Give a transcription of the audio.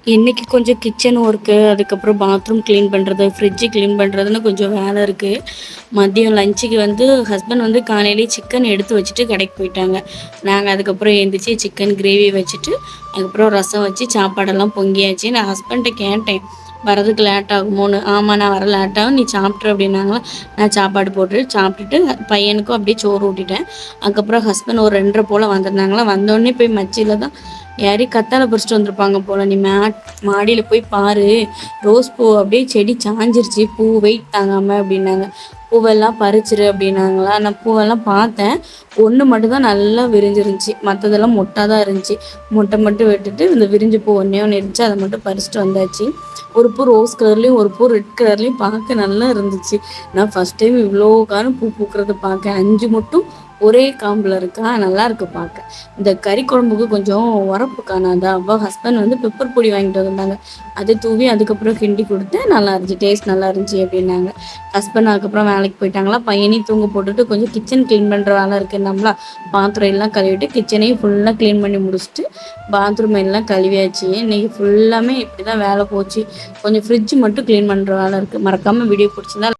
இன்னைக்கு கொஞ்சம் kitchen work, அதுக்கப்புறம் பாத்ரூம் கிளீன் பண்ணுறது, ஃப்ரிட்ஜு கிளீன் பண்ணுறதுன்னு கொஞ்சம் வேலை இருக்குது. மதியம் லஞ்சுக்கு வந்து ஹஸ்பண்ட் வந்து காலையிலேயே சிக்கன் எடுத்து வச்சுட்டு கடைக்கு போயிட்டாங்க. நாங்கள் அதுக்கப்புறம் எழுந்திரிச்சி சிக்கன் கிரேவி வச்சுட்டு, அதுக்கப்புறம் ரசம் வச்சு சாப்பாடெல்லாம் பொங்கியாச்சு. நான் ஹஸ்பண்ட்ட கேட்டேன், வரதுக்கு லேட் ஆகுமோன்னு. ஆமாம், நான் வர லேட் ஆகும், நீ சாப்பிட்ரு அப்படின்னாங்களா. நான் சாப்பாடு போட்டு சாப்பிட்டுட்டு பையனுக்கும் அப்படியே சோறு ஊட்டிட்டேன். அதுக்கப்புறம் ஹஸ்பண்ட் ஒரு 2:30 போல் வந்திருந்தாங்களா. வந்தோடனே போய் மச்சியில் தான் யாரையும் கத்தாழை பறிச்சிட்டு வந்திருப்பாங்க போல். நீ மாடியில் போய் பாரு, ரோஸ் பூ அப்படியே செடி சாஞ்சிருச்சு, பூ வெயிட் தாங்காமல் அப்படின்னாங்க. பூவெல்லாம் பறிச்சிரு அப்படின்னாங்களா. நான் பூவெல்லாம் பார்த்தேன், ஒன்று மட்டும்தான் நல்லா விரிஞ்சிருந்துச்சி, மற்றதெல்லாம் மொட்டாக தான் இருந்துச்சு. மொட்டை மட்டும் விட்டுட்டு இந்த விரிஞ்சு பூ ஒன்றே ஒன்று இருந்துச்சு, அதை மட்டும் பறிச்சிட்டு வந்தாச்சு. ஒரு பூ ரோஸ் கலர்லேயும் ஒரு பூ ரெட் கலர்லேயும் பார்க்க நல்லா இருந்துச்சு. நான் ஃபஸ்ட் டைம் இவ்வளோ காலம் பூ பூக்கிறத பார்க்க. 5 மட்டும் ஒரே காம்பில் இருக்கா, நல்லா இருக்கு பார்க்க. இந்த கறி குழம்புக்கு கொஞ்சம் உரப்பு காணாதா, அப்போ ஹஸ்பண்ட் வந்து பெப்பர் பொடி வாங்கிட்டு வந்தாங்க. அதை தூவி அதுக்கப்புறம் கிண்டி கொடுத்து நல்லா இருந்துச்சு, டேஸ்ட் நல்லா இருந்துச்சு அப்படின்னாங்க. ஹஸ்பண்ட் அதுக்கப்புறம் வேலைக்கு போயிட்டாங்களா. பையனையும் தூங்க போட்டுட்டு கொஞ்சம் கிச்சன் க்ளீன் பண்ணுற வேலை இருக்குன்னாங்களா. பாத்திரம் எல்லாம் கழுவிட்டு கிச்சனையும் ஃபுல்லாக க்ளீன் பண்ணி முடிச்சுட்டு பாத்ரூம் எல்லாம் கழுவியாச்சு. இன்றைக்கி ஃபுல்லாமே இப்படி தான் வேலை போச்சு. கொஞ்சம் ஃப்ரிட்ஜ் மட்டும் க்ளீன் பண்ணுற வேலை இருக்குது. மறக்காமல் வீடியோ பிடிச்சிருந்தா